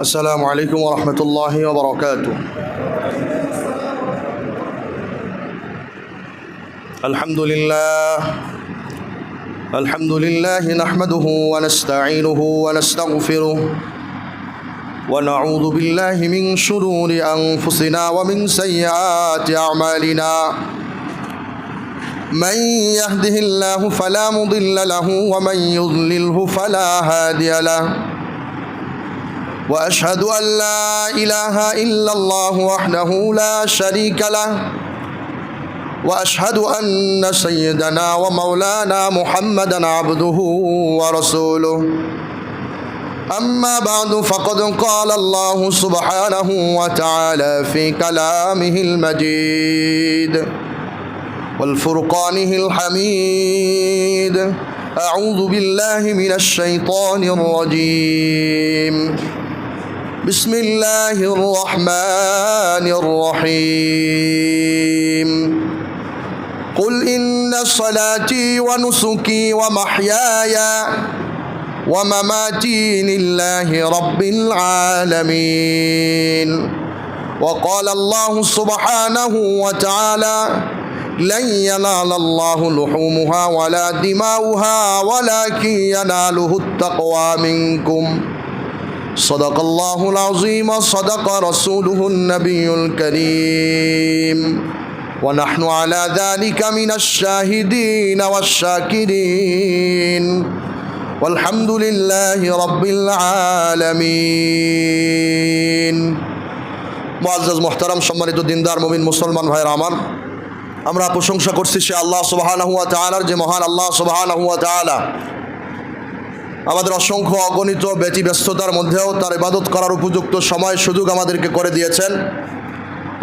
السلام عليكم ورحمة الله وبركاته. الحمد لله نحمده ونستعينه ونستغفره ونعوذ بالله من شرور أنفسنا ومن سيئات أعمالنا. من يهده الله فلا مضل له ومن يضلله فلا هادي له. وأشهد أن لا إله إلا الله وحده لا شريك له. وأشهد أن سيدنا ومولانا محمدا عبده ورسوله. أما بعد فقد قال الله سبحانه وتعالى في كلامه المجيد والفرقانه الحميد. أعوذ بالله من الشيطان الرجيم. بسم الله الرحمن الرحيم. قل إن صلاتي ونسكي ومحياي ومماتي لله رب العالمين. وقال الله سبحانه وتعالى لن ينال الله لحومها ولا دماؤها ولكن يناله التقوى منكم. صدق الله العظيم وصدق رسوله النبي الكريم ونحن على ذلك من الشاهدين والشاكرين والحمد لله رب العالمين. মুআজ্জাজ মুহতারাম সম্মানিত দিনদার মুমিন মুসলমান ভাইরা আমার, আমরা প্রশংসা করছি সে আল্লাহ সুবহানাহু ওয়া তাআলার, যে মহান আল্লাহ সুবহানাহু ওয়া তাআলা আমাদের অসংখ্য অগণিত ব্যতিব্যস্ততার মধ্যেও তার ইবাদত করার উপযুক্ত সময় সুযোগ আমাদেরকে করে দিয়েছেন।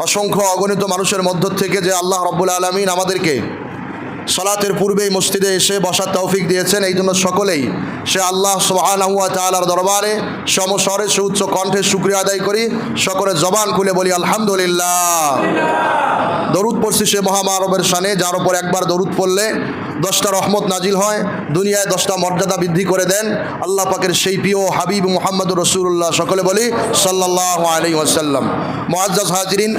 অসংখ্য অগণিত মানুষের মধ্য থেকে যে আল্লাহ রব্বুল আলামিন আমাদেরকে সালাতের পূর্বেই মসজিদে এসে বসার তৌফিক দিয়েছেন, এই জন্য সকলেই সে আল্লাহ সুবহানাহু ওয়া তাআলার দরবারে সমস্বরে সুউচ্চ কণ্ঠে শুকরিয়া আদায় করি। সকলে জবান খুলে বলি আলহামদুলিল্লাহ। দরুদ পড়ছি সে মহামানবের শানে, যার উপর একবার দরুদ পড়লে 10টা রহমত নাজিল হয়, দুনিয়ায় 10টা মর্যাদা বৃদ্ধি করে দেন আল্লাহ পাকের সেই প্রিয় হাবিব মুহাম্মদুর রাসূলুল্লাহ। সকলে বলি সাল্লাল্লাহু আলাইহি ওয়াসাল্লাম। মুআজ্জাজ হাজিরিন,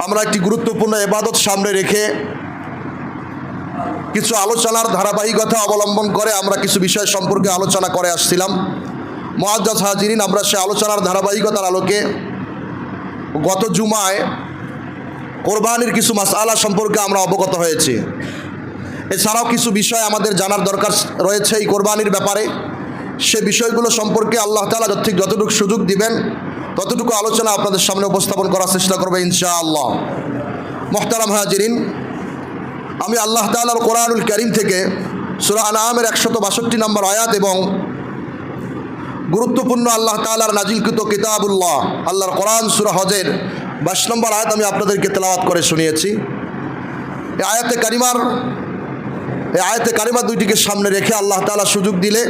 আমরা একটি গুরুত্বপূর্ণ ইবাদত সামনে রেখে কিছু আলোচনার ধারাবাহিকতা অবলম্বন করে আমরা কিছু বিষয় সম্পর্কে আলোচনা করে আসছিলাম। মুআজ্জাজ হাজিরিন, আমরা সে আলোচনার ধারাবাহিকতার আলোকে গত জুমায় কোরবানির কিছু মাসআলা সম্পর্কে আমরা অবগত হয়েছি। এছাড়াও কিছু বিষয় আমাদের জানার দরকার রয়েছে এই কোরবানির ব্যাপারে। সে বিষয়গুলো সম্পর্কে আল্লাহ তাআলা যতটুকু সুযোগ দিবেন ততটুকু আলোচনা আপনাদের সামনে উপস্থাপন করার চেষ্টা করবে ইনশাআল্লাহ। মুহতারাম হাজিরিন, আমি আল্লাহ তাআলার কোরআনুল কারীম থেকে সূরা আনআমের 162 নম্বর আয়াত এবং গুরুত্বপূর্ণ আল্লাহ তাআলার নাজিলকৃত কিতাবুল্লাহ আল্লাহর কোরআন সূরা হজের 22 নম্বর আয়াত আমি আপনাদেরকে তেলাওয়াত করে শুনিয়েছি। এই আয়াতে কারিমা দুইটিকে সামনে রেখে আল্লাহ তাআলা সুযোগ দিলে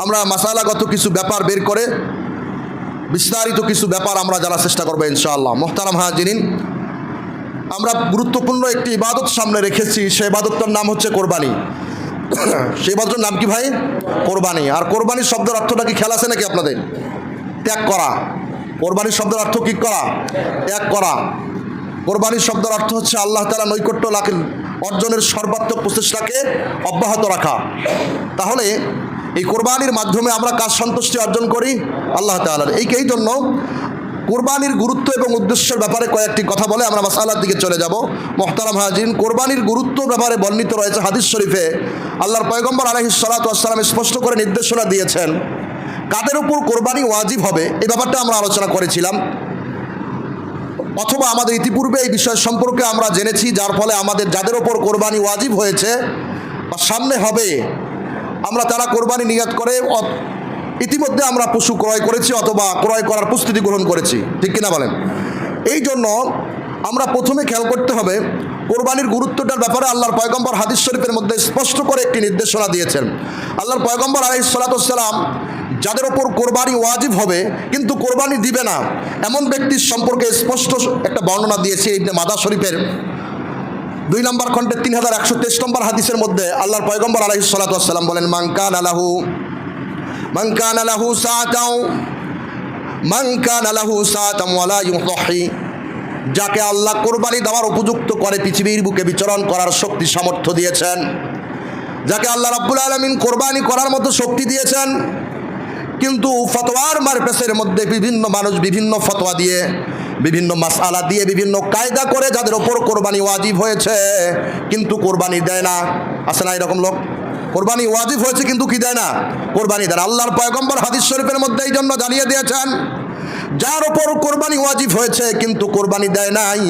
আমরা মাসালাগত কিছু ব্যাপার বের করে বিস্তারিত কিছু ব্যাপার আমরা জানার চেষ্টা করবো ইনশাআল্লাহ। মুহতারাম হাজিরিন, আমরা গুরুত্বপূর্ণ একটি ইবাদত সামনে রেখেছি, সেই ইবাদতটার নাম হচ্ছে কোরবানি। সেই ইবাদতের নাম কি ভাই? কোরবানি। আর কোরবানির শব্দের অর্থটা কি খেয়াল আছে নাকি আপনাদের? ত্যাগ করা। কোরবানির শব্দের অর্থ কি করা? ত্যাগ করা। কোরবানির শব্দের অর্থ হচ্ছে আল্লাহ তাআলা নৈকট্য লাভ অর্জনের সর্বাত্মক প্রচেষ্টাকে অব্যাহত রাখা। তাহলে এই কোরবানির মাধ্যমে আমরা কাজ সন্তুষ্টি অর্জন করি আল্লাহ তাআলার। এই জন্য কোরবানির গুরুত্ব এবং উদ্দেশ্যের ব্যাপারে কয়েকটি কথা বলে আমরা মাসআলার দিকে চলে যাব। মুহতারাম হাজিরিন, কোরবানির গুরুত্ব ব্যাপারে বর্ণিত রয়েছে হাদিস শরীফে। আল্লাহর পয়গম্বর আলাইহিস সালাতু ওয়াস সালাম স্পষ্ট করে নির্দেশনা দিয়েছেন কাদের উপর কোরবানি ওয়াজিব হবে, এই ব্যাপারটা আমরা আলোচনা করেছিলাম। অথবা আমাদের ইতিপূর্বে এই বিষয় সম্পর্কে আমরা জেনেছি, যার ফলে আমাদের যাদের ওপর কোরবানি ওয়াজিব হয়েছে বা সামনে হবে, আমরা তারা কোরবানি নিয়ত করে ইতিমধ্যে আমরা পশু ক্রয় করেছি অথবা ক্রয় করার প্রস্তুতি গ্রহণ করেছি, ঠিক কিনা বলেন? এই জন্য আমরা প্রথমে খেয়াল করতে হবে কোরবানির গুরুত্বটার ব্যাপারে আল্লাহর পয়গম্বর হাদিস শরীফের মধ্যে স্পষ্ট করে একটি নির্দেশনা দিয়েছেন। আল্লাহর পয়গম্বর আলাইহিস সালাতু ওয়াস সালাম যাদের ওপর কোরবানি ওয়াজিব হবে কিন্তু কোরবানি দিবে না এমন ব্যক্তির সম্পর্কে স্পষ্ট একটা বর্ণনা দিয়েছে ইবনে মাজাহ শরীফের 2 নম্বর খণ্ডের 3123 নম্বর হাদিসের মধ্যে আল্লাহর পয়গম্বর আলাইহিস সালাতু ওয়াস সালাম বলেন, মান কানা লাহু সাআতাউ মান কানা লাহু সাআতাম ওয়ালা ইউযহি, যাকে আল্লাহ কোরবানি দেওয়ার উপযুক্ত করে পৃথিবীর বুকে বিচরণ করার শক্তি সামর্থ্য দিয়েছেন, যাকে আল্লাহ রাব্বুল আলামিন কোরবানি করার মতো শক্তি দিয়েছেন, কিন্তু ফতোয়ার মারপেসের মধ্যে বিভিন্ন মানুষ বিভিন্ন ফতোয়া দিয়ে, বিভিন্ন মাসআলা দিয়ে, বিভিন্ন কায়দা করে যাদের ওপর কোরবানি ওয়াজিব হয়েছে কিন্তু কোরবানি দেয় না। আছে না এরকম লোক? কোরবানি ওয়াজিব হয়েছে কিন্তু কি দেয় না? কোরবানি দেয় না। আল্লাহর পয়গম্বর হাদিস শরীফের মধ্যে এই জন্য জানিয়ে দিয়েছেন, যার ওপর কোরবানি ওয়াজিব হয়েছে কিন্তু কোরবানি দেয় নাই,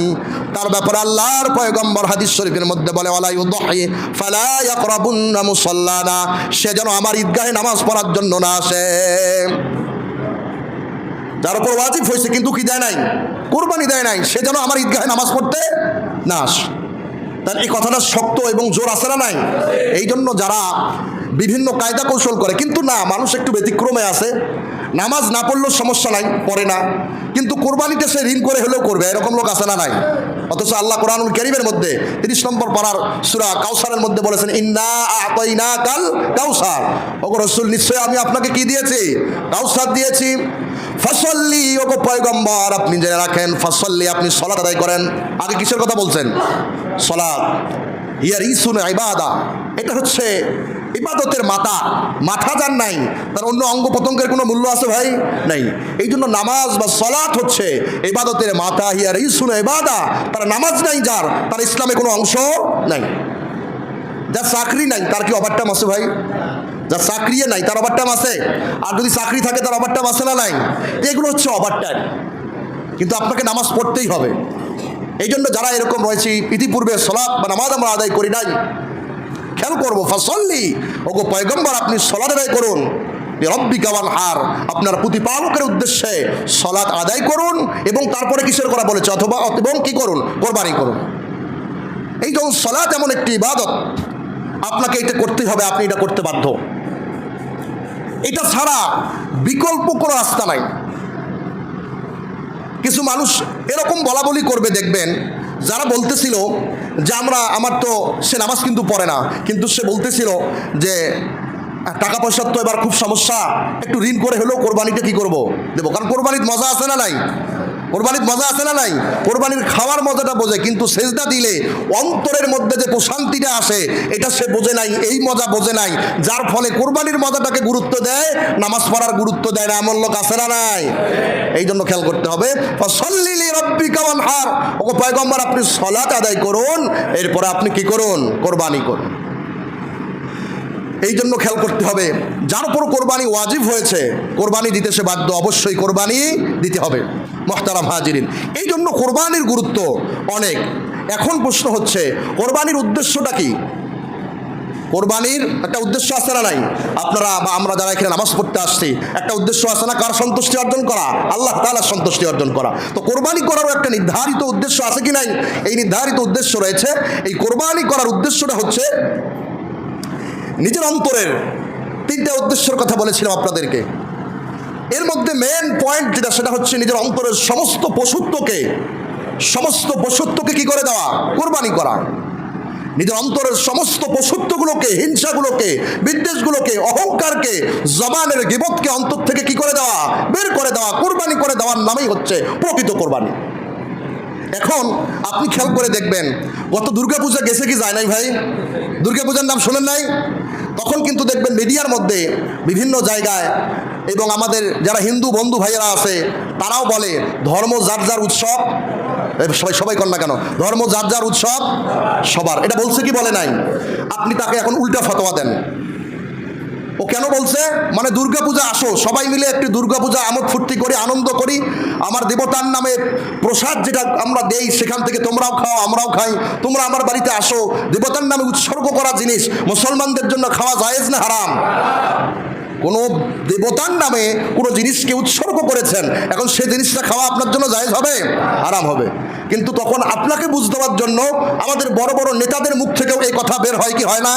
তার ব্যাপারে আল্লাহর পয়গম্বর হাদিস শরীফের মধ্যে বলে ওয়ালা ইউযহি ফালা ইয়াকরাবুন্না মুসাল্লানা, সে যেন আমার ঈদগাহে নামাজ পড়ার জন্য না আসে। যার ওপর ওয়াজিব হয়েছে কিন্তু কি দেয় নাই? কোরবানি দেয় নাই, সে যেন আমার ঈদগাহে নামাজ পড়তে না আসে। তার এই কথাটা শক্ত এবং জোর আছে না নাই? এই জন্য যারা বিভিন্ন কায়দা কৌশল করে, কিন্তু না, মানুষ একটু ব্যতিক্রমে আছে, নামাজ না পড়লেও সমস্যা নাই, পড়ে না, কিন্তু কোরবানিটা সে ঋণ করে হলেও করবে, এরকম লোক আছে না নাই? অথচ আল্লাহ কোরআনুল কারীমের মধ্যে 30 নম্বর পারার সূরা কাউসারের মধ্যে বলেছেন ইন্না আ'তাইনাকাল কাউসার, ওগো রাসূল নিশ্চয় আমি আপনাকে কি দিয়েছি? কাউসার দিয়েছি। ফাসল্লি, ওগো পয়গম্বর আপনি জেনে রাখেন, ফাসল্লি আপনি সালাত আদায় করেন। আগে কিসের কথা বলছেন? সালাত। ইয়া রিসুন ইবাদা, এটা হচ্ছে ইবাদতের মাথা যার নাই তার অন্য অঙ্গ প্রত্যঙ্গের কোনো মূল্য আছে ভাই? নাই। এই জন্য নামাজ বা সালাত হচ্ছে ইবাদতের মাথা। হিয়া রিসুন ইবাদা, তার নামাজ নাই যার, তার ইসলামে কোনো অংশ নাই। যার চাকরি নাই তার কি ওভারটাইম আছে ভাই? যার চাকরি নাই তার ওভারটাইম আছে? আর যদি চাকরি থাকে তার ওভারটাইম আছে না নাই? এগুলো হচ্ছে ওভারটাইম, কিন্তু আপনাকে নামাজ পড়তেই হবে। এই জন্য যারা এরকম রয়েছে ইতিপূর্বে সালাত বা নামাজ আমরা আদায় করি নাই, খেয়াল করবো, ফাসল্লি, ওগো পয়গম্বর আপনি সালাত আদায় করুন, রব্বিকা ওয়ানহার, আপনার প্রতিপালকের উদ্দেশ্যে সালাত আদায় করুন, এবং তারপরে কিসের করা বলেছে? অথবা এবং কি করুন? কোরবানি করুন। এই যখন সালাত এমন একটি ইবাদত, আপনাকে এটা করতেই হবে, আপনি এটা করতে বাধ্য। এটা ছাড়া বিকল্প কোনো রাস্তা নাই। কিছু মানুষ এরকম বলা বলি করবে, দেখবেন যারা বলতেছিল যে আমার তো সে নামাজ কিন্তু পড়ে না, কিন্তু সে বলতেছিল যে টাকা পয়সার তো এবার খুব সমস্যা, একটু ঋণ করে হলেও কোরবানিটা কি করব? দেবো। কারণ কোরবানির মজা আছে না নাই? কোরবানির মজা আছে না নাই? কোরবানির খাওয়ার মজাটা বোঝে, কিন্তু সেজদা দিলে অন্তরের মধ্যে যে প্রশান্তিটা আসে এটা সে বোঝে নাই, এই মজা বোঝে নাই, যার ফলে কোরবানির মজাটাকে গুরুত্ব দেয়, নামাজ পড়ার গুরুত্ব দেয় না। এমন লোক আছে না নাই? এই জন্য খেয়াল করতে হবে, ফাসল্লি লিরাব্বিকা ওয়ানহার, ওগো পয়গম্বর আপনি সালাত আদায় করুন, এরপরে আপনি কি করুন? কোরবানি করুন। এই জন্য খেয়াল করতে হবে, যার উপর কোরবানি ওয়াজিব হয়েছে কোরবানি দিতে সে বাধ্য, অবশ্যই কোরবানি দিতে হবে। মুহতারাম হাজিরিন, এই জন্য কোরবানির গুরুত্ব অনেক। এখন প্রশ্ন হচ্ছে, কোরবানির উদ্দেশ্যটা কি? কোরবানির একটা উদ্দেশ্য আছে না নাই? আপনারা বা আমরা যারা এখানে নামাজ পড়তে আসছি, একটা উদ্দেশ্য আছে না? কার সন্তুষ্টি অর্জন করা? আল্লাহ তাআলার সন্তুষ্টি অর্জন করা। তো কোরবানি করারও একটা নির্ধারিত উদ্দেশ্য আছে কি নাই? এই নির্ধারিত উদ্দেশ্য রয়েছে। এই কোরবানি করার উদ্দেশ্যটা হচ্ছে নিজের অন্তরের 3টা উদ্দেশ্যের কথা বলেছিলাম আপনাদেরকে। এর মধ্যে মেন পয়েন্ট যেটা, সেটা হচ্ছে নিজের অন্তরের সমস্ত পশুত্বকে কি করে দেওয়া? কোরবানি করা। নিজের অন্তরের সমস্ত পশুত্বগুলোকে, হিংসাগুলোকে, বিদ্বেষগুলোকে, অহংকারকে, জবানের গীবতকে অন্তর থেকে কি করে দেওয়া? বের করে দেওয়া। কোরবানি করে দেওয়ার নামই হচ্ছে প্রকৃত কোরবানি। এখন আপনি খেয়াল করে দেখবেন, গত দুর্গাপূজা গেছে কি যায় নাই ভাই? দুর্গাপূজার নাম শোনেন নাই? তখন কিন্তু দেখবেন মিডিয়ার মধ্যে বিভিন্ন জায়গায়, এবং আমাদের যারা হিন্দু বন্ধু ভাইয়েরা আছে তারাও বলে ধর্ম যার যার উৎসব, সবাই কর না কেন, ধর্ম যার যার উৎসব সবার। এটা বলছে কি বলে নাই? আপনি তাকে এখন উল্টা ফতোয়া দেন। ও কেন বলছে? মানে দুর্গাপূজা আসো, সবাই মিলে একটি দুর্গাপূজা আমোদ ফুর্তি করি, আনন্দ করি, আমার দেবতার নামে প্রসাদ যেটা আমরা দেই সেখান থেকে তোমরাও খাও, আমরাও খাই, তোমরা আমার বাড়িতে আসো। দেবতার নামে উৎসর্গ করা জিনিস মুসলমানদের জন্য খাওয়া জায়েজ না হারাম? কোনো দেবতার নামে কোনো জিনিসকে উৎসর্গ করেছেন, এখন সেই জিনিসটা খাওয়া আপনার জন্য জায়েজ হবে? হারাম হবে। কিন্তু তখন আপনাকে বুঝ দেওয়ার জন্য আমাদের বড় বড় নেতাদের মুখ থেকেও এই কথা বের হয় কি হয় না?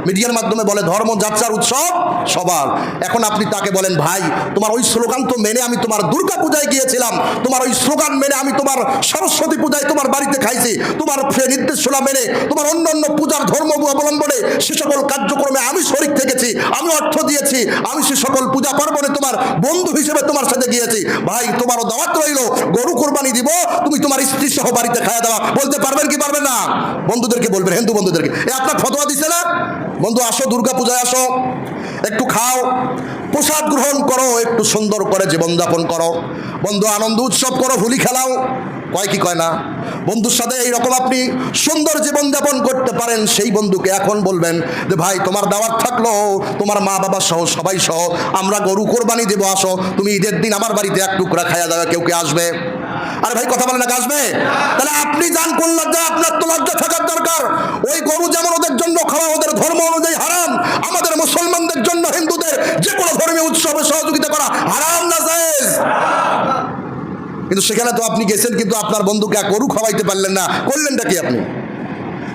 মিডিয়ার মাধ্যমে বলে ধর্ম যাত্রার উৎসব সবার। এখন আপনি তাকে বলেন, ভাই তোমার ওই স্লোগান তো মেনে আমি তোমার দুর্গা পূজায় গিয়েছিলাম, তোমার ওই স্লোগান মেনে আমি তোমার সরস্বতী পূজায় তোমার বাড়িতে খাইছি, তোমার নির্দেশনা মেনে তোমার অন্য অন্য পূজার ধর্ম অবলম্বনে সে সকল কার্যক্রমে আমি শরীক থেকেছি, আমি অর্থ দিয়েছি, আমি সে সকল পূজা পার্বণে তোমার বন্ধু হিসেবে তোমার সাথে গিয়েছি। ভাই তোমারও দাওয়াত রইল, গরু কোরবানি দিব, তুমি তোমার স্ত্রী সহ বাড়িতে খাওয়া দাওয়া। বলতে পারবেন কি পারবেন না? বন্ধুদেরকে বলবেন, হিন্দু বন্ধুদেরকে, আপনার ফতোয়া দিচ্ছে না, বন্ধু আসো দুর্গা পূজায় আসো, একটু খাও, প্রসাদ গ্রহণ করো, একটু সুন্দর করে জীবনযাপন করো, বন্ধু আনন্দ উৎসব করো, হোলি খেলাও। কয় কি কয় না? বন্ধুর সাথে এইরকম আপনি সুন্দর জীবনযাপন করতে পারেন, সেই বন্ধুকে এখন বলবেন যে ভাই তোমার দাওয়াত থাকলো, তোমার মা বাবা সহ সবাই সহ আমরা গরু কোরবানি দেবো, আসো, তুমি ঈদের দিন আমার বাড়িতে এক টুকরা খাইয়া দাওয়া। কেউ কে আসবে? আরে ভাই কথা বলে না, আসবে? তাহলে আপনি যান কোন লজ্জা? আপনার তো লজ্জা থাকার দরকার। ওই গরু যেমন ওদের জন্য খাওয়া ওদের ধর্ম অনুযায়ী হারাম, আমাদের মুসলমানদের জন্য হিন্দুদের যে কোনো ধর্মীয় উৎসবে সহযোগিতা করা হারাম না জায়েজ। কিন্তু সেখানে তো আপনি গেছেন, কিন্তু আপনার বন্ধুকে গরু খাওয়াইতে পারলেন না, করলেনটা কি আপনি?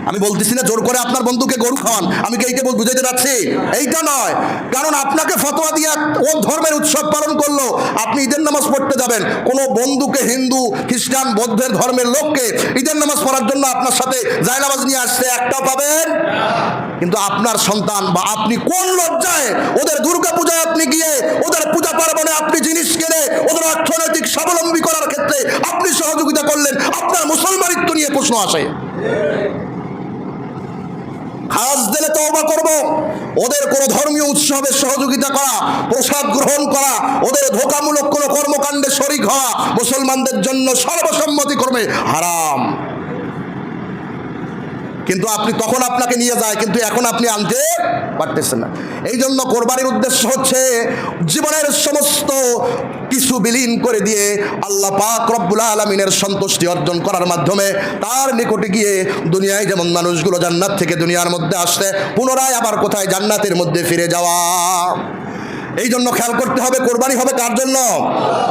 আমি বলতেছি না জোর করে আপনার বন্ধুকে গরু খাওয়ান, আমি কি এইটা বুঝাইতে যাচ্ছি? এইটা নয়, কারণ আপনাকে ফতোয়া দিয়ে ও ধর্মের উৎসব পালন করলো, আপনি ঈদের নামাজ পড়তে যাবেন, কোনো বন্ধুকে হিন্দু খ্রিস্টান বৌদ্ধের ধর্মের লোককে ঈদের নামাজ পড়ার জন্য আপনার সাথে জায়নামাজ নিয়ে আসছে, একটাও পাবেন? কিন্তু আপনার সন্তান বা আপনি কোন লজ্জায় ওদের দুর্গা পূজায় আপনি গিয়ে ওদের পূজা পার্বণে আপনি জিনিস কিনে ওদের অর্থনৈতিক স্বাবলম্বী করার ক্ষেত্রে আপনি সহযোগিতা করলেন? আপনার মুসলমানিত্ব নিয়ে প্রশ্ন আসে। খাস দিলে তওবা করব, ওদের কোনো ধর্মীয় উৎসবে সহযোগিতা করা, প্রসাদ গ্রহণ করা, ওদের ধোঁকামূলক কোনো কর্মকাণ্ডে শরীক হওয়া মুসলমানদের জন্য সর্বসম্মতিক্রমে হারাম। কিন্তু আপনি তখন আপনাকে নিয়ে যায়, কিন্তু এখন আপনি আনতে পারতেছেন না। এই জন্য কোরবানির উদ্দেশ্য হচ্ছে জীবনের সমস্ত কিছু বিলীন করে দিয়ে আল্লাহ পাক রব্বুল আলামিনের সন্তুষ্টি অর্জন করার মাধ্যমে তার নিকটে গিয়ে দুনিয়ায় যেমন মানুষগুলো জান্নাত থেকে দুনিয়ার মধ্যে আসছে, পুনরায় আবার কোথায় জান্নাতের মধ্যে ফিরে যাওয়া। এই জন্য খেয়াল করতে হবে, কোরবানি হবে কার জন্য?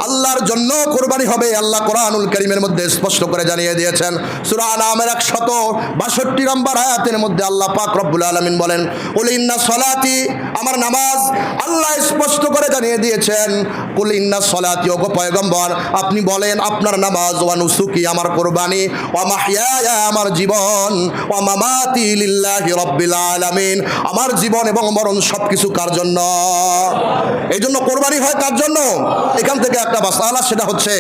আল্লাহর জন্য কোরবানি হবে। আল্লাহ কোরআনুল কারীমের মধ্যে স্পষ্ট করে জানিয়ে দিয়েছেন, সূরা আনামের 162 নম্বর আয়াতের মধ্যে আল্লাহ পাক রব্বুল আলামিন বলেন, কুল ইন্না সলাতি, আমার নামাজ। আল্লাহ স্পষ্ট করে জানিয়ে দিয়েছেন, কুল ইন্না সলাতি, ওগো পয়গম্বর আপনি বলেন আপনার নামাজ, ওয়া নুসুকি আমার কোরবানি, ওয়া মাহইয়ায়া আমার জীবন, ওয়া মামাতি লিল্লাহি রাব্বিল আলামিন আমার জীবন এবং মরণ সবকিছু কার জন্য? এই জন্য কোরবানি হয় কার জন্য? এখান থেকে একটা মাসআলা, সেটা হচ্ছে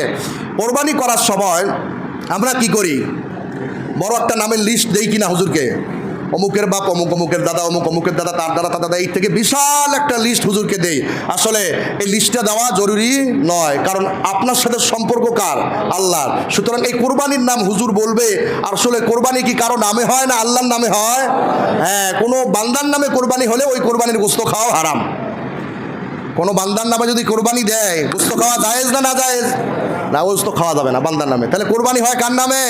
কোরবানি করার সময় আমরা কি করি? বড় একটা নামের লিস্ট দেই কিনা হুজুরকে, অমুকের বাপ অমুক, অমুকের দাদা অমুক, অমুকের দাদা তার দাদা তার দাদা, এই থেকে বিশাল একটা লিস্ট হুজুরকে দেই। আসলে এই লিস্টটা দেওয়া জরুরি নয়, কারণ আপনার সাথে সম্পর্ক কার? আল্লাহর। সুতরাং এই কোরবানির নাম হুজুর বলবে, আসলে কোরবানি কি কারো নামে হয় না আল্লাহর নামে হয়? হ্যাঁ, কোনো বান্দার নামে কোরবানি হলে ওই কোরবানির গোশত খাওয়া হারাম। কোনো বান্দার নামে যদি কোরবানি দেয়, গোশত খাওয়া জায়েজ না না জায়েজ? না, গোশত খাওয়া যাবে না বান্দার নামে। তাহলে কোরবানি হয় কার নামে?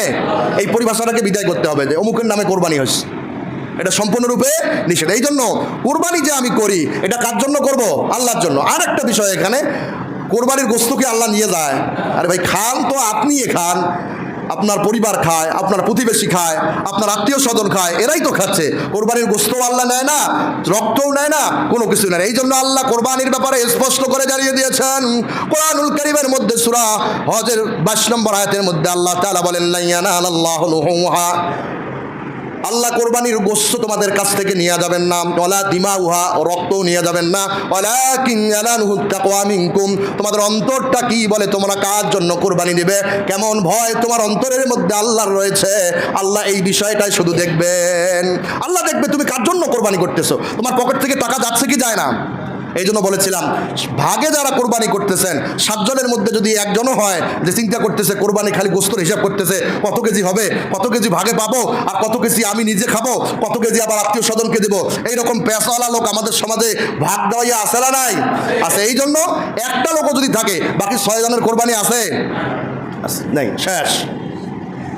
এই পরিভাষাটাকে বিদায় করতে হবে যে অমুকের নামে কোরবানি হয়েছে, এটা সম্পূর্ণরূপে নিষেধ। এই জন্য কোরবানি যে আমি করি এটা কার জন্য করব? আল্লাহর জন্য। আর একটা বিষয়, এখানে কোরবানির গোশত কি আল্লাহ নিয়ে যায়? আরে ভাই, খান তো আপনি খান, আপনার পরিবার খায়, আপনার প্রতিবেশী খায়, আপনার আত্মীয় স্বজন খায়, এরাই তো খাচ্ছে। কোরবানির গোশত আল্লাহ নেয় না, রক্তও নেয় না, কোনো কিছু নেয়। এই জন্য আল্লাহ কোরবানির ব্যাপারে স্পষ্ট করে জানিয়ে দিয়েছেন কোরআনুল কারীমের মধ্যে সূরা হজের 22 নম্বর আয়াতের মধ্যে আল্লাহ তাআলা বলেন, লা ইয়ানালাল্লাহু লুহুমুহা, আল্লাহ কোরবানির গোশত তোমাদের কাছ থেকে নিয়ে যাবেন না, ওয়ালা দিমাউহা, রক্তও নিয়ে যাবেন না, ওয়ালাকিন ইয়ানালুহুত তাকওয়া মিনকুম, তোমাদের অন্তরটা কি বলে, তোমরা কার জন্য কোরবানি দিবে, কেমন ভয় তোমার অন্তরের মধ্যে আল্লাহর রয়েছে, আল্লাহ এই বিষয়টাই শুধু দেখবেন। আল্লাহ দেখবে তুমি কার জন্য কোরবানি করতেছো, তোমার পকেট থেকে টাকা যাচ্ছে কি যায় না। এই জন্য বলেছিলাম, ভাগে যারা কোরবানি করতেছেন 7 জনের মধ্যে যদি একজনও হয় যে চিন্তা করতেছে কোরবানি খালি গোশতের হিসাব করতেছে, কত কেজি হবে, কত কেজি ভাগে পাবো, আর কত কেজি আমি নিজে খাবো, কত কেজি আবার আত্মীয় স্বজনকে দেবো, এইরকম পেশাওয়ালা লোক আমাদের সমাজে ভাগ দেওয়াইয়া আছে না নাই? আছে। এই জন্য একটা লোকও যদি থাকে, বাকি 6 জনের কোরবানি আছে নেই, শেষ।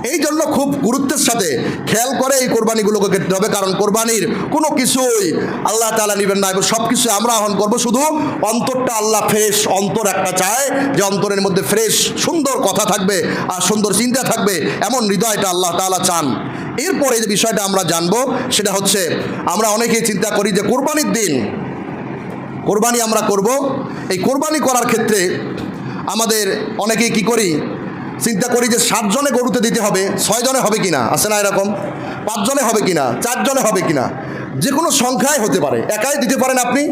এই জন্য খুব গুরুত্বের সাথে খেয়াল করে এই কোরবানিগুলোকে করতে হবে, কারণ কোরবানির কোনো কিছুই আল্লাহ তাআলা নেবেন না, এবং সব কিছু আমরা আহ্বান করবো, শুধু অন্তরটা আল্লাহ ফ্রেশ অন্তর একটা চায়, যে অন্তরের মধ্যে ফ্রেশ সুন্দর কথা থাকবে আর সুন্দর চিন্তা থাকবে, এমন হৃদয়টা আল্লাহ তাআলা চান। এরপরে যে বিষয়টা আমরা জানবো সেটা হচ্ছে, আমরা অনেকেই চিন্তা করি যে কোরবানির দিন কোরবানি আমরা করব, এই কোরবানি করার ক্ষেত্রে আমাদের অনেকেই কি করি, চিন্তা করি যে 7 জনে গরুতে দিতে হবে, 6 জনে হবে কিনা, আছে না এরকম, 5 জনে হবে কিনা, 4 জনে হবে কিনা, যে কোনো সংখ্যায় হতে পারে, একাই দিতে পারেন আপনি,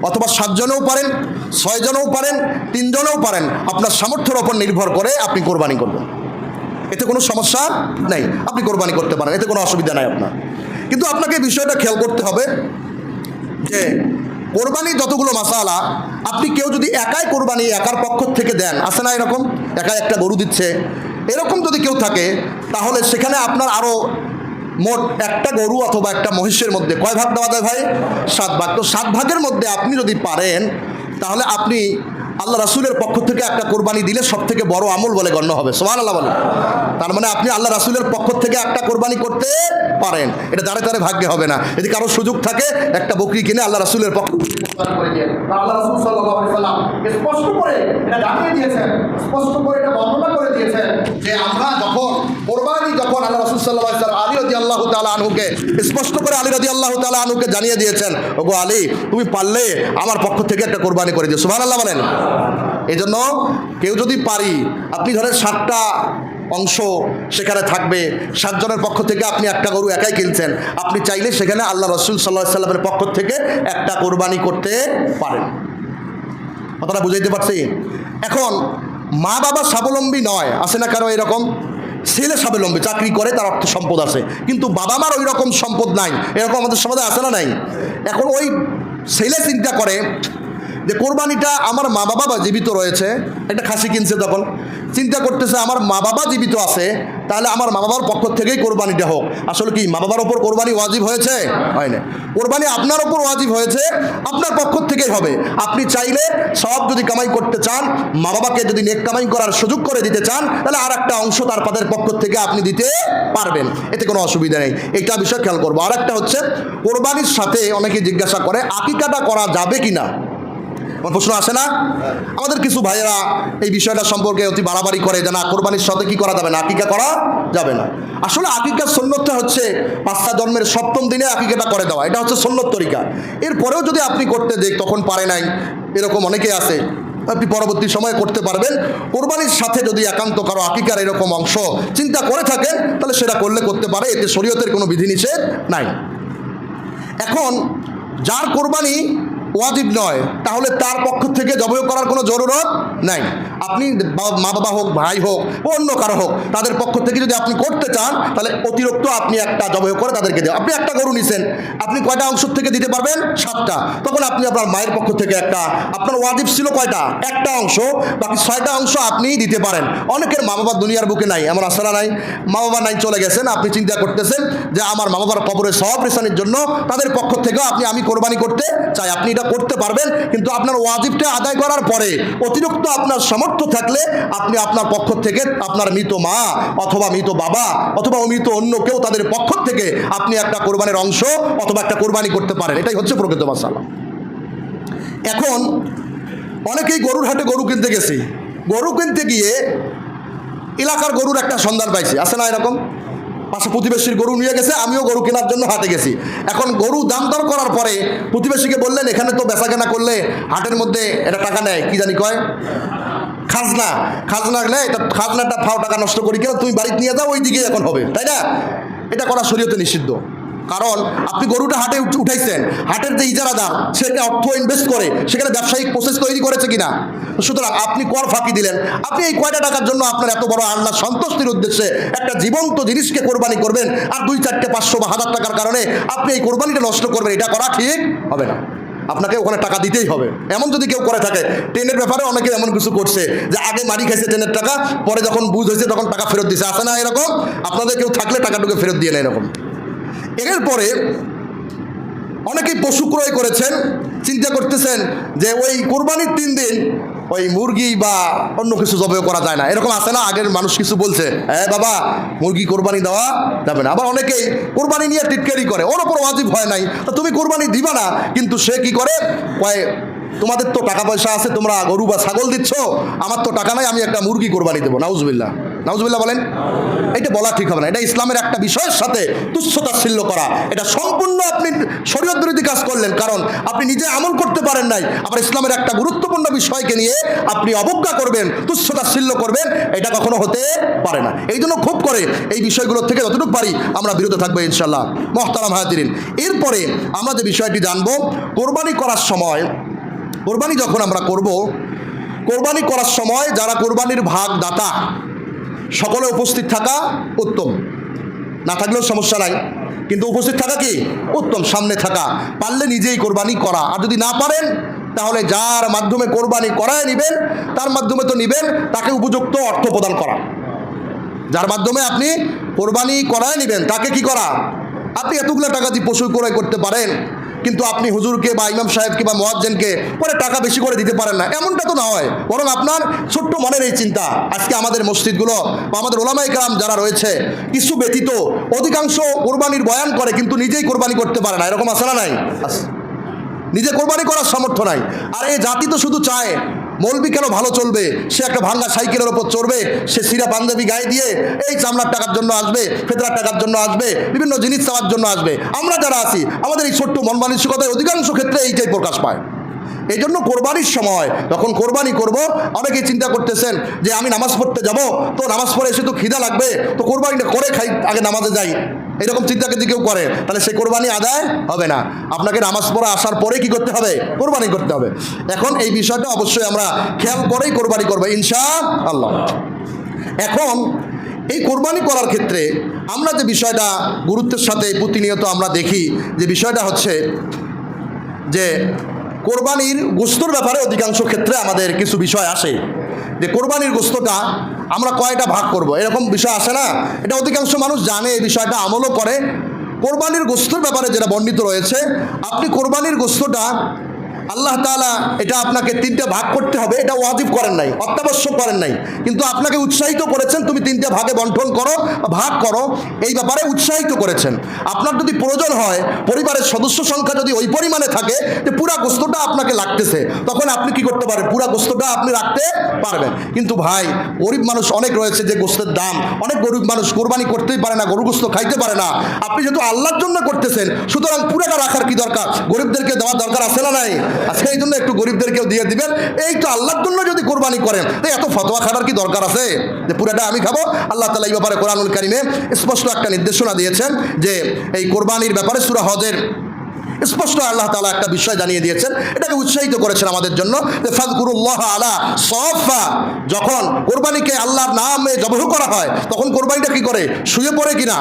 অথবা 7 জনেও পারেন, 6 জনেও পারেন, 3 জনেও পারেন, আপনার সামর্থ্যের ওপর নির্ভর করে আপনি কোরবানি করবেন, এতে কোনো সমস্যা নেই, আপনি কোরবানি করতে পারেন, এতে কোনো অসুবিধা নাই আপনার। কিন্তু আপনাকে বিষয়টা খেয়াল করতে হবে যে কোরবানির যতগুলো মাসালা, আপনি কেউ যদি একাই কোরবানি একার পক্ষ থেকে দেন, আছে না এরকম, একাই একটা গরু দিচ্ছে, এরকম যদি কেউ থাকে, তাহলে সেখানে আপনার আরও মোট একটা গরু অথবা একটা মহিষের মধ্যে কয় ভাগ দেওয়া যায় ভাই? 7 ভাগ। তো 7 ভাগের মধ্যে আপনি যদি পারেন, তাহলে আপনি আল্লাহ রাসূলের পক্ষ থেকে একটা কোরবানি দিলে সব থেকে বড় আমল বলে গণ্য হবে। সুবহানাল্লাহ বলেন। তার মানে আপনি আল্লাহ রাসূলের পক্ষ থেকে একটা কোরবানি করতে পারেন, এটা দাঁড়ে দাঁড়ে ভাগ্যে হবে না। যদি কারো সুযোগ থাকে একটা বকরি কিনে আল্লাহ রাসূলের পক্ষ করে দিয়ে, আল্লাহ রাসূল সাল্লাল্লাহু আলাইহি সাল্লাম স্পষ্ট করে এটা জানিয়ে দিয়েছেন, স্পষ্ট করে এটা বর্ণনা করে দিয়েছেন যে আমরা যখন আল্লাহ রাসূল সাল্লাল্লাহু আলাইহি সাল্লাম আলী রাদিয়াল্লাহু তাআলা আনহুকে স্পষ্ট করে আলী রাদিয়াল্লাহু তাআলা আনহুকে জানিয়ে দিয়েছেন, ওগো আলী, তুমি পারলে আমার পক্ষ থেকে একটা কোরবানি করে দিও। সুবহানাল্লাহ বলেন। এই জন্য কেউ যদি পারি, আপনি ধরেন 7টা অংশ সেখানে থাকবে, 7 জনের পক্ষ থেকে আপনি একটা গরু একাই কিনছেন, আপনি চাইলে সেখানে আল্লাহ রাসূল সাল্লাল্লাহু আলাইহি সাল্লামের পক্ষ থেকে একটা কোরবানি করতে পারেন। কথাটা বুঝাইতে পারছি? এখন মা বাবা স্বাবলম্বী নয়, আছে না কারো এরকম, ছেলে স্বাবলম্বী, চাকরি করে, তার অর্থ সম্পদ আছে, কিন্তু বাবা মার ওই রকম সম্পদ নাই, এরকম আমাদের সমাজে আছে না নাই? এখন ওই ছেলে চিন্তা করে যে কোরবানিটা আমার মা বাবা জীবিত রয়েছে, একটা খাসি কিনছে, তখন চিন্তা করতেছে আমার মা বাবা জীবিত আছে, তাহলে আমার মা বাবার পক্ষ থেকেই কোরবানিটা হোক। আসলে কি মা বাবার ওপর কোরবানি ওয়াজিব হয়েছে? হয় না। কোরবানি আপনার ওপর ওয়াজিব হয়েছে, আপনার পক্ষ থেকেই হবে। আপনি চাইলে সব যদি কামাই করতে চান, মা বাবাকে যদি নেক কামাই করার সুযোগ করে দিতে চান, তাহলে আর একটা অংশ তার তাদের পক্ষ থেকে আপনি দিতে পারবেন, এতে কোনো অসুবিধা নেই। এইটা বিষয় খেয়াল করবো। আর একটা হচ্ছে, কোরবানির সাথে অনেকে জিজ্ঞাসা করে আকিকাটা করা যাবে কিনা, প্রশ্ন আসে না? আমাদের কিছু ভাইয়েরা এই বিষয়টা সম্পর্কে অতি বাড়াবাড়ি করে যে না, কোরবানির সাথে কি করা যাবে না, আকিকা করা যাবে না। আসলে আকিকার সুন্নতটা হচ্ছে 5টা জন্মের 7ম দিনে আকিকাটা করে দেওয়া, এটা হচ্ছে সুন্নত তরিকা। এরপরেও যদি আপনি করতে দেখ তখন পারে নাই, এরকম অনেকে আছে, আপনি পরবর্তী সময়ে করতে পারবেন। কোরবানির সাথে যদি একান্ত কারো আকিকার এরকম অংশ চিন্তা করে থাকেন, তাহলে সেটা করলে করতে পারে, এতে শরীয়তের কোনো বিধিনিষেধ নাই। এখন যার কোরবানি ওয়াজিব নয়, তাহলে তার পক্ষ থেকে জবাই করার কোনো জরুরত নাই। আপনি মা বাবা হোক, ভাই হোক, অন্য কারো হোক, তাদের পক্ষ থেকে যদি আপনি করতে চান, তাহলে অতিরিক্ত আপনি একটা জবাই করে তাদেরকে দেন। আপনি একটা গরু নিছেন, আপনি কয়টা অংশ থেকে দিতে পারবেন? 7টা। তখন আপনি আপনার মায়ের পক্ষ থেকে একটা, আপনার ওয়াজিব ছিল কয়টা? একটা অংশ, বাকি 6টা অংশ আপনি দিতে পারেন। অনেকের মা বাবা দুনিয়ার বুকে নাই, এমন আসলে নাই, মা বাবা নাই, চলে গেছেন, আপনি চিন্তা করতেছেন যে আমার মা বাবার কবরের সওয়াব রেসানির জন্য তাদের পক্ষ থেকেও আমি কোরবানি করতে চাই। আপনি এটা করতে পারবেন, কিন্তু আপনার ওয়াজিবটা আদায় করার পরে অতিরিক্ত আপনার সামর্থ্য থাকলে আপনি আপনার পক্ষ থেকে আপনার মৃত মা অথবা মৃত বাবা অথবা অমৃত অন্য কেউ, তাদের পক্ষ থেকে আপনি একটা কোরবানির অংশ অথবা একটা কোরবানি করতে পারেন। এটাই হচ্ছে প্রকৃত মাসালা। এখন অনেকেই গরুর হাটে গরু কিনতে গেছি, গরু কিনতে গিয়ে এলাকার গরুর একটা সন্ধান পাইছি, আছে না এরকম? পাশে প্রতিবেশীর গরু নিয়ে গেছে, আমিও গরু কেনার জন্য হাটে গেছি। এখন গরু দাম দর করার পরে প্রতিবেশীকে বললেন, এখানে তো বেচা কেনা করলে হাটের মধ্যে এটা টাকা নেয়, কি জানি কয়, খাজনা নেয়, এটা খাজনাটা ফাও টাকা নষ্ট করি কেন, তুমি বাড়িতে নিয়ে যাও, ওই দিকেই এখন হবে, তাই না? এটা করা শরীয়তে নিষিদ্ধ। কারণ আপনি গরুটা হাটে উঠাইছেন, হাটের যে ইজারাদার সেটা অর্থ ইনভেস্ট করে সেখানে ব্যবসায়িক প্রসেস তৈরি করেছে কিনা, সুতরাং আপনি কর ফাঁকি দিলেন। আপনি এই কয়টা টাকার জন্য আপনার এত বড় আল্লাহ সন্তুষ্টির উদ্দেশ্যে একটা জীবন্ত জিনিসকে কোরবানি করবেন, আর 2, 4, 500 বা 1000 টাকার কারণে আপনি এই কোরবানিটা নষ্ট করবেন, এটা করা ঠিক হবে না। আপনাকে ওখানে টাকা দিতেই হবে। এমন যদি কেউ করে থাকে, ট্রেনের ব্যাপারে অনেকে এমন কিছু করছে যে আগে মারি খাইছে ট্রেনের টাকা, পরে যখন বুঝ হয়েছে তখন টাকা ফেরত দিছে, আছে না এরকম? আপনাদের কেউ থাকলে টাকাটুকু ফেরত দিয়ে নেয় এরকম। এরপরে অনেকেই পশু ক্রয় করেছেন, চিন্তা করতেছেন যে ওই কোরবানির 3 দিন ওই মুরগি বা অন্য কিছু জবাই করা যায় না, এরকম আছে না? আগের মানুষ কিছু বলছে, হ্যাঁ বাবা মুরগি কোরবানি দেওয়া যাবে না। আবার অনেকেই কোরবানি নিয়ে টিটকারি করে, ওর ওপর ওয়াজিব হয় নাই, তো তুমি কোরবানি দিবা না, কিন্তু সে কি করে কয় তোমাদের তো টাকা পয়সা আছে, তোমরা গরু বা ছাগল দিচ্ছ, আমার তো টাকা নাই, আমি একটা মুরগি কোরবানি দেবো। নাউজুবিল্লাহ, নাউজুবিল্লাহ বলেন। এটা বলা ঠিক হবে না, এটা ইসলামের একটা বিষয়ের সাথে তুচ্ছতাচ্ছিল্য করা, এটা সম্পূর্ণ আপনি শরীয়ত বিরোধী কাজ করলেন, কারণ আপনি নিজে আমল করতে পারেন নাই, আবার ইসলামের একটা গুরুত্বপূর্ণ বিষয়কে নিয়ে আপনি অবজ্ঞা করবেন, তুচ্ছতাচ্ছিল্য করবেন, এটা কখনো হতে পারে না। এই জন্য খুব করে এই বিষয়গুলোর থেকে যতটুকু পারি আমরা বিরত থাকবো ইনশাআল্লাহ। মুহতারাম হাজিরিন, এরপরে আমরা যে বিষয়টি জানবো, কোরবানি করার সময়, কোরবানি যখন আমরা করব, কোরবানি করার সময় যারা কোরবানির ভাগ দাতা সকলে উপস্থিত থাকা উত্তম, না থাকলেও সমস্যা নাই, কিন্তু উপস্থিত থাকা কি উত্তম, সামনে থাকা, পারলে নিজেই কোরবানি করা, আর যদি না পারেন তাহলে যার মাধ্যমে কোরবানি করায় নেবেন তার মাধ্যমে তো নেবেন, তাকে উপযুক্ত অর্থ প্রদান করা। যার মাধ্যমে আপনি কোরবানি করায় নেবেন তাকে কি করা, আপনি এতগুলো টাকা দিয়ে পশু ক্রয় করতে পারেন, কিন্তু আপনি হুজুরকে বা ইমাম সাহেবকে বা মুয়াজ্জিনকে পরে টাকা বেশি করে দিতে পারেন না, এমনটা তো না হয়, বরং আপনার ছোট্ট মনের এই চিন্তা। আজকে আমাদের মসজিদগুলো বা আমাদের ওলামায়ে কেরাম যারা রয়েছে, কিছু ব্যতীত অধিকাংশ কোরবানির বয়ান করে কিন্তু নিজেই কোরবানি করতে পারে না, এরকম আছে না নাই? নিজে কোরবানি করার সামর্থ্য নাই। আর এই জাতি তো শুধু চায় মৌলবি কেন ভালো চলবে, সে একটা ভাঙ্গা সাইকেলের ওপর চড়বে, সে সিরা পাঞ্জাবি গায়ে দিয়ে এই চামড়ার টাকার জন্য আসবে, ফেতরার টাকার জন্য আসবে, বিভিন্ন জিনিস চাওয়ার জন্য আসবে। আমরা যারা আছি আমাদের এই ছোট্ট মন মানসিকতায় অধিকাংশ ক্ষেত্রে এইটাই প্রকাশ পায়। এই জন্য কোরবানির সময় যখন কোরবানি করব, অনেকেই চিন্তা করতেছেন যে আমি নামাজ পড়তে যাব, তো নামাজ পড়ে এসে তো খিদা লাগবে, তো কোরবানিটা করে খাই, আগে নামাজে যাই, এরকম চিন্তা যদি কেউ করে তাহলে সেই কোরবানি আদায় হবে না। আপনাকে নামাজ পড়া আসার পরে কি করতে হবে, কোরবানি করতে হবে। এখন এই বিষয়টা অবশ্যই আমরা খেয়াল করেই কোরবানি করবো ইনশাআল্লাহ। এখন এই কোরবানি করার ক্ষেত্রে আমরা যে বিষয়টা গুরুত্বের সাথে প্রতিনিয়ত আমরা দেখি, যে বিষয়টা হচ্ছে যে কোরবানির গোশতের ব্যাপারে অধিকাংশ ক্ষেত্রে আমাদের কিছু বিষয় আসে, যে কোরবানির গোশতটা আমরা কয়টা ভাগ করব, এরকম বিষয় আসে না? এটা অধিকাংশ মানুষ জানে, এই বিষয়টা আমলও করে। কোরবানির গোশতের ব্যাপারে যেটা বর্ণিত রয়েছে, আপনি কোরবানির গোশতটা আল্লাহ তাআলা এটা আপনাকে তিনটে ভাগ করতে হবে, এটা ওয়াজিব করেন নাই, অত্যাবশ্যক করেন নাই, কিন্তু আপনাকে উৎসাহিত করেছেন তুমি তিনটে ভাগে বন্টন করো, ভাগ করো, এই ব্যাপারে উৎসাহিত করেছেন। আপনার যদি প্রয়োজন হয়, পরিবারের সদস্য সংখ্যা যদি ওই পরিমাণে থাকে যে পুরা গোশতটা আপনাকে লাগতেছে, তখন আপনি কি করতে পারেন, পুরা গোশতটা আপনি রাখতে পারবেন। কিন্তু ভাই, গরিব মানুষ অনেক রয়েছে যে গোশতের দাম, অনেক গরিব মানুষ কোরবানি করতেই পারে না, গরু গোশত খাইতে পারে না। আপনি যেহেতু আল্লাহর জন্য করতেছেন, সুতরাং পুরাটা রাখার কি দরকার, গরিবদেরকে দেওয়ার দরকার আছে না নাই? আজকে এই জন্য একটু গরিবদেরকেও দিয়ে দিবেন। এই তো আল্লাহর জন্য যদি কোরবানি করেন, এত ফতোয়া খাবার কি দরকার আছে যে পুরাটা আমি খাবো? আল্লাহ তাআলা এই ব্যাপারে কোরআনুল কারীমে স্পষ্ট একটা নির্দেশনা দিয়েছেন, যে এই কোরবানির ব্যাপারে সূরা হজের স্পষ্ট আল্লাহ তাআলা একটা বিষয় জানিয়ে দিয়েছেন, এটাকে উৎসাহিত করেছেন আমাদের জন্য, যে ফাযকুরুল্লাহ আলা সাফা, যখন কোরবানিকে আল্লাহর নামে জবহ করা হয়, তখন কোরবানিটা কি করে, শুয়ে পড়ে কিনা,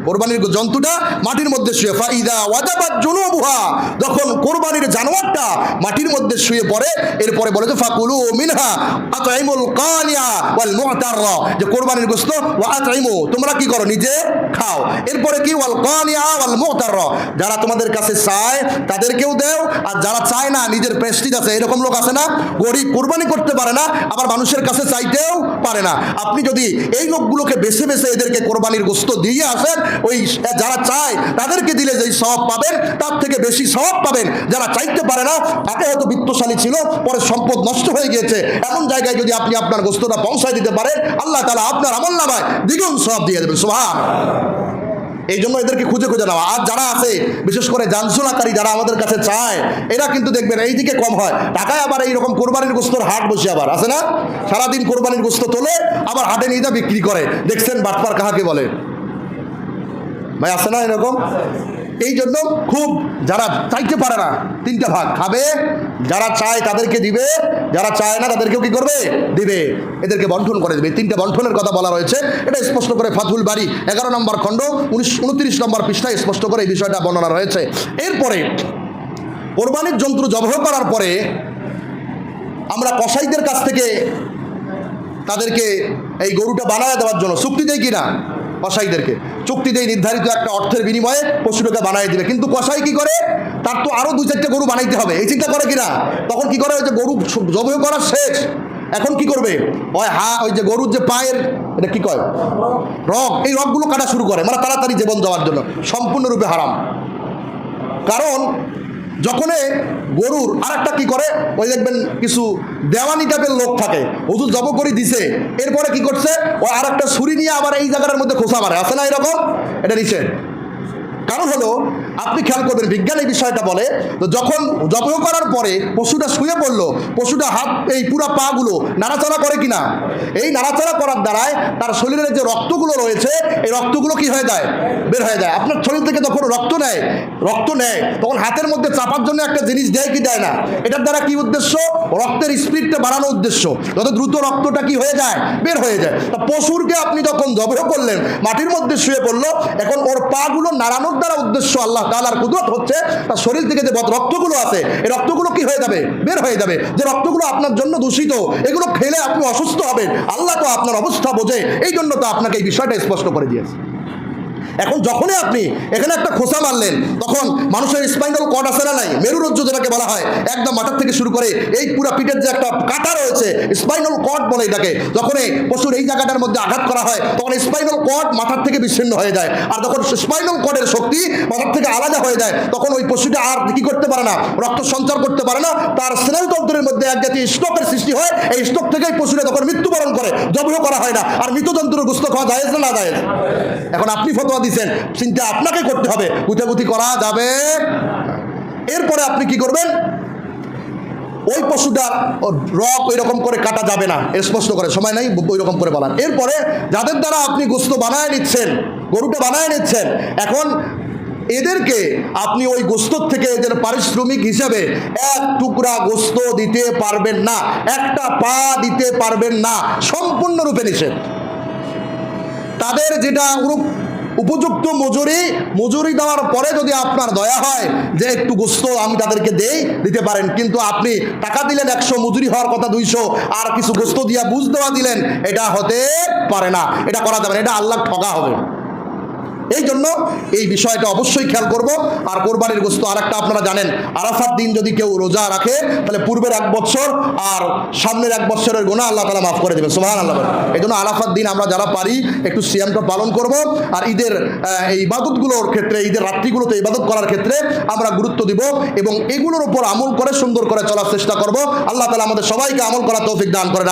কোরবানির জন্তুটা মাটির মধ্যে শুয়ে, ফাইদা ওয়াজাবাত জুনুবুহা, যখন কোরবানির জানোয়ারটা মাটির মধ্যে শুয়ে পড়ে, এরপরে বলে যে ফাকুলু মিনহা আতঈমুল কানিয়া ওয়াল মু'তাররা, যে কোরবানির গোশত ওয়া আতঈমু, তোমরা কি করো, নিজে খাও। এরপরে কি, ওয়াল কানিয়া ওয়াল মু'তাররা, যারা তোমাদের কাছে চায় তাদেরকেও দাও, আর যারা চায় না, নিজের প্রেস্টিজ আছে, এরকম লোক আছে না, গরিব কোরবানি করতে পারে না, আবার মানুষের কাছে চাইতেও পারে না। আপনি যদি এই লোকগুলোকে বেছে বেছে এদেরকে কোরবানির গোশত দিয়ে আসেন, ওই যারা চায় তাদেরকে দিলে যেই সওয়াব পাবেন তার থেকে বেশি সওয়াব পাবেন। যারা চাইতে পারে না, তাকে হয়তো বিত্তশালী ছিল, পরে সম্পদ নষ্ট হয়ে গিয়েছে, এমন জায়গায় যদি আপনি আপনার গোশতটা পৌঁছায় দিতে পারেন, আল্লাহ তাআলা আপনার আমলনামায় দ্বিগুণ সওয়াব দিয়ে দেবেন। সুবহান। এই জন্য এদেরকে খুঁজে খুঁজে নেওয়া। আর যারা আছে বিশেষ করে জানসুলাকারী যারা আমাদের কাছে চায়, এরা কিন্তু দেখবেন এই দিকে কম হয়। ঢাকায় আবার এইরকম কোরবানির গোশতর হাট বসে আবার আছে না, সারাদিন কোরবানির গোশত তোলে, আবার হাটে নিয়ে যা বিক্রি করে। দেখছেন বাটপার কাহাকে বলে ভাই, আছে না এরকম? এই জন্য খুব যারা চাইতে পারে না, তিনটা ভাগ খাবে, যারা চায় তাদেরকে দিবে, যারা চায় না তাদেরকেও কি করবে, দিবে, এদেরকে বন্টন করে দেবে। তিনটা বন্টনের কথা বলা রয়েছে, এটা স্পষ্ট করে ফাথুল বারী 11 নম্বর খণ্ড 29 নম্বর পৃষ্ঠায় স্পষ্ট করে এই বিষয়টা বর্ণনা রয়েছে। এরপরে কোরবানির যন্ত্র জবহ করার পরে আমরা কসাইদের কাছ থেকে তাদেরকে এই গরুটা বানায় দেওয়ার জন্য চুক্তি দেয় কিনা, কসাইদেরকে চুক্তি দেয় নির্ধারিত একটা অর্থের বিনিময়ে পশুটাকে বানায় দিবে। কিন্তু কসাই কি করে, তার তো আরও 2-4টা গরু বানাইতে হবে, এই চিন্তা করে কিনা? তখন কি করে, ওই যে গরু জবাই করা শেষ, এখন কি করবে, ওই যে গরুর যে পায়ের, এটা কি কয়, রগ, এই রগগুলো কাটা শুরু করে, মানে তাড়াতাড়ি জীবন যাওয়ার জন্য। সম্পূর্ণরূপে হারাম। কারণ যখনে গরুর আরেকটা কি করে, ওই দেখবেন কিছু দেওয়ানি টাইপের লোক থাকে, হুজুর জব করে দিছে, এরপরে কি করছে, ওই আরেকটা ছুরি নিয়ে আবার এই জায়গাটার মধ্যে খোসা মারে, আছে না এরকম? এটা নিষেধ। কারণ হলো, আপনি খেয়াল করবেন, বিজ্ঞান এই বিষয়টা বলে, তো যখন জবাই করার পরে পশুটা শুয়ে পড়লো, পশুটা হাত, এই পুরা পাগুলো নাড়াচাড়া করে কিনা, এই নাড়াচাড়া করার দ্বারায় তার শরীরের যে রক্তগুলো রয়েছে, এই রক্তগুলো কি হয়ে যায়, বের হয়ে যায়। আপনার শরীর থেকে যখন রক্ত নেয় তখন হাতের মধ্যে চাপার জন্য একটা জিনিস দেয় কি দেয় না? এটার দ্বারা কি উদ্দেশ্য? রক্তের স্পিডটা বাড়ানোর উদ্দেশ্য, যত দ্রুত রক্তটা কি হয়ে যায়, বের হয়ে যায়। তা পশুরকে আপনি যখন জবাই করলেন, মাটির মধ্যে শুয়ে পড়লো, এখন ওর পাগুলো নাড়ানোর দ্বারা উদ্দেশ্য আল্লাহ তাআলার কুদরত হচ্ছে, তার শরীর থেকে যে রক্তগুলো আছে, এই রক্তগুলো কি হয়ে যাবে, বের হয়ে যাবে। যে রক্তগুলো আপনার জন্য দূষিত, এগুলো খেলে আপনি অসুস্থ হবেন। আল্লাহ তো আপনার অবস্থা বোঝে, এই জন্য তো আপনাকে এই বিষয়টা স্পষ্ট করে দিয়েছে। এখন যখনই আপনি এখানে একটা খোসা মারলেন, তখন মানুষের স্পাইনাল কর্ড আছে না নাই, মেরুরজ্জু যেটাকে বলা হয়, একদম মাথার থেকে শুরু করে এই পুরো পিঠের যে একটা কাটা রয়েছে, স্পাইনাল কর্ড বলে এটাকে, যখন এই পশুর এই জায়গাটার মধ্যে আঘাত করা হয়, তখন স্পাইনাল কর্ড মাথার থেকে বিচ্ছিন্ন হয়ে যায়। আর যখন স্পাইনাল কর্ডের শক্তি মাথার থেকে আলাদা হয়ে যায়, তখন ওই পশুটা আর কি করতে পারে না, রক্ত সঞ্চার করতে পারে না, তার স্নায়ুতন্ত্রের মধ্যে এক জাতীয় স্ট্রোকের সৃষ্টি হয়। এই স্ট্রোক থেকেই পশুরা তখন মৃত্যুবরণ করে, জবাই করা হয় না। আর মৃত জন্তুর গোশত খাওয়া জায়েজ না জায়েজ? এখন আপনি ফতোয়া দিচ্ছেন, চিন্তা আপনাকে করতে হবে, গুতাগুতি করা যাবে। এরপরে আপনি কি করবেন, ওই পশুটার রক ওই রকম করে কাটা যাবে না, স্পষ্ট করে, সময় নাই ওই রকম করে বলার। এরপরে যাদের দ্বারা আপনি গোশত বানায় নিচ্ছেন, গরুটা বানায় নিচ্ছেন, এখন এদেরকে আপনি ওই গোশত থেকে এদের পারিশ্রমিক হিসাবে এক টুকরা গোশত দিতে পারবেন না, একটা পা দিতে পারবেন না, সম্পূর্ণরূপে নিষেধ। তাদের যেটা উপযুক্ত মজুরি দেওয়ার পরে যদি আপনার দয়া হয় যে একটু গোশত আমি তাদেরকে দিতে পারেন, কিন্তু আপনি টাকা দিলেন 100, মজুরি হওয়ার কথা 200, আর কিছু গোশত দিয়া বুঝ দেওয়া দিলেন, এটা হতে পারে না, এটা করা যাবে না, এটা আল্লাহ ঠকা হবে। এই জন্য এই বিষয়টা অবশ্যই খেয়াল করব। আর কোরবানির গোশত আরেকটা আপনারা জানেন, আরাফাত দিন যদি কেউ রোজা রাখে, তাহলে পূর্বের 1 বছর আর সামনের 1 বছরের গুনাহ আল্লাহ তাআলা মাফ করে দেবেন, সুবহানাল্লাহ। এই জন্য আরাফাত দিন আমরা যারা পারি একটু সিয়ামটা পালন করব, আর ঈদের এই ইবাদতগুলোর ক্ষেত্রে, ঈদের রাত্রিগুলোতে ইবাদত করার ক্ষেত্রে আমরা গুরুত্ব দিব, এবং এগুলোর উপর আমল করে সুন্দর করে চলার চেষ্টা করব। আল্লাহ তাআলা আমাদের সবাইকে আমল করার তৌফিক দান করেন।